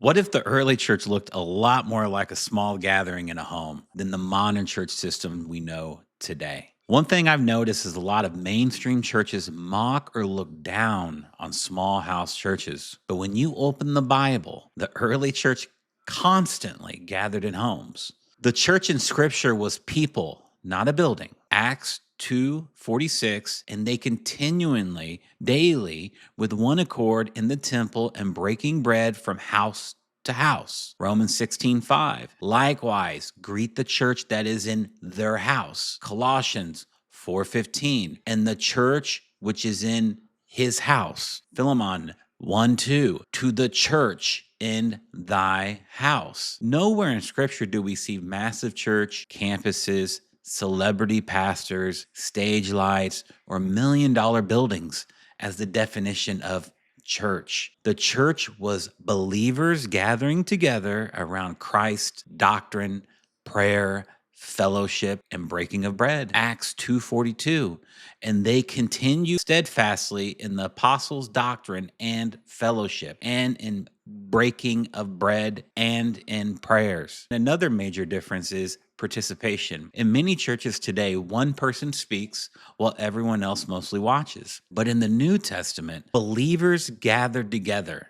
What if the early church looked a lot more like a small gathering in a home than the modern church system we know today? One thing I've noticed is a lot of mainstream churches mock or look down on small house churches. But when you open the Bible, the early church constantly gathered in homes. The church in scripture was people, not a building. Acts 2:46, and they continually, daily, with one accord in the temple and breaking bread from house to house. Romans 16:5. Likewise, greet the church that is in their house. Colossians 4:15. And the church which is in his house. Philemon 1:2. To the church in thy house. Nowhere in scripture do we see massive church campuses, celebrity pastors, stage lights, or $1 million buildings as the definition of church. The church was believers gathering together around Christ's doctrine, prayer, fellowship, and breaking of bread. Acts 2:42. And they continue steadfastly in the apostles' doctrine and fellowship, and in breaking of bread and in prayers. Another major difference is participation. In many churches today, one person speaks while everyone else mostly watches. But in the New Testament, believers gathered together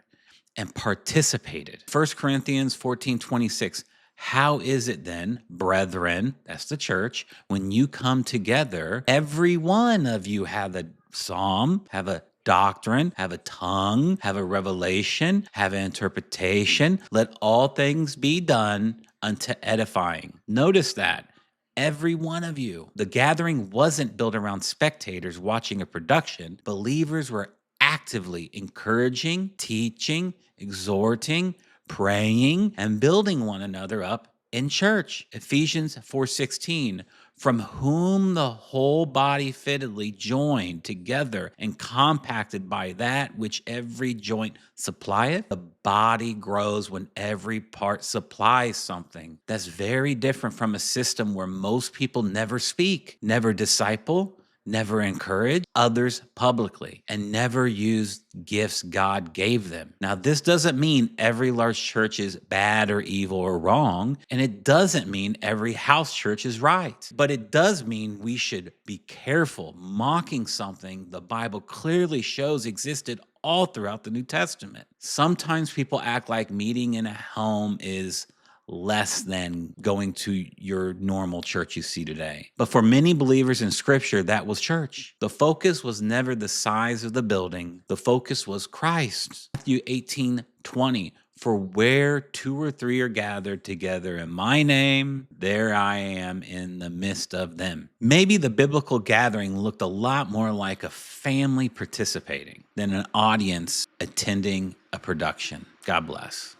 and participated. 1 Corinthians 14:26. How is it then, brethren, that's the church, when you come together, every one of you have a psalm, have a doctrine, have a tongue, have a revelation, have an interpretation. Let all things be done unto edifying. Notice that. Every one of you. The gathering wasn't built around spectators watching a production. Believers were actively encouraging, teaching, exhorting, praying, and building one another up in church. Ephesians 4:16, from whom the whole body fitly joined together and compacted by that which every joint supplieth, the body grows when every part supplies something. That's very different from a system where most people never speak, never disciple, never encourage others publicly, and never use gifts God gave them. Now, this doesn't mean every large church is bad or evil or wrong, and it doesn't mean every house church is right. But it does mean we should be careful mocking something the Bible clearly shows existed all throughout the New Testament. Sometimes people act like meeting in a home is less than going to your normal church you see today. But for many believers in scripture, that was church. The focus was never the size of the building. The focus was Christ. Matthew 18:20, for where two or three are gathered together in my name, there I am in the midst of them. Maybe the biblical gathering looked a lot more like a family participating than an audience attending a production. God bless.